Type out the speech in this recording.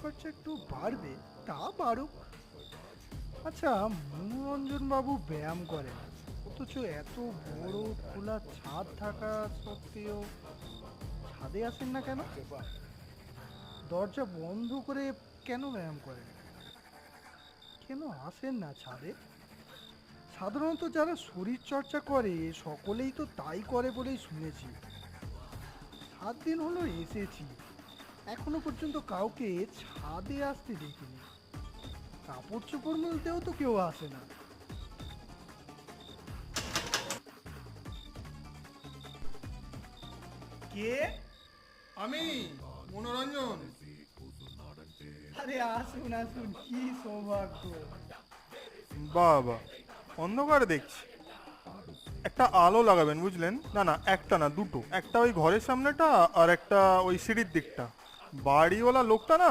খরচা একটু বাড়বে, তা বাড়ুক। আচ্ছা, মনোরঞ্জন বাবু ব্যায়াম করেন, অথচ এত বড় খোলা ছাদ থাকা সত্ত্বেও ছাদে আসেন না কেন? দরজা বন্ধ করে কেন ব্যায়াম করেন? কেন আসেন না ছাদে? সাধারণত যারা শরীর চর্চা করে সকলেই তো তাই করে বলেই শুনেছি। 7 দিন হলো এসেছি, এখনো পর্যন্ত কাউকে ছাদে আসতে দেখিনি। কাপড় চোপড় মেলতেও তো কেউ আসে না। কে? আমি মনোরঞ্জন। আরে আসুন আসুন, কি সৌভাগ্য। বাবা, অন্ধকারে দেখছি। একটা আলো লাগাবেন বুঝলেন? না না, একটা না দুটো, একটা ওই ঘরের সামনেটা আর একটা ওই সিঁড়ির দিকটা। বাড়িওয়ালা লোকটা না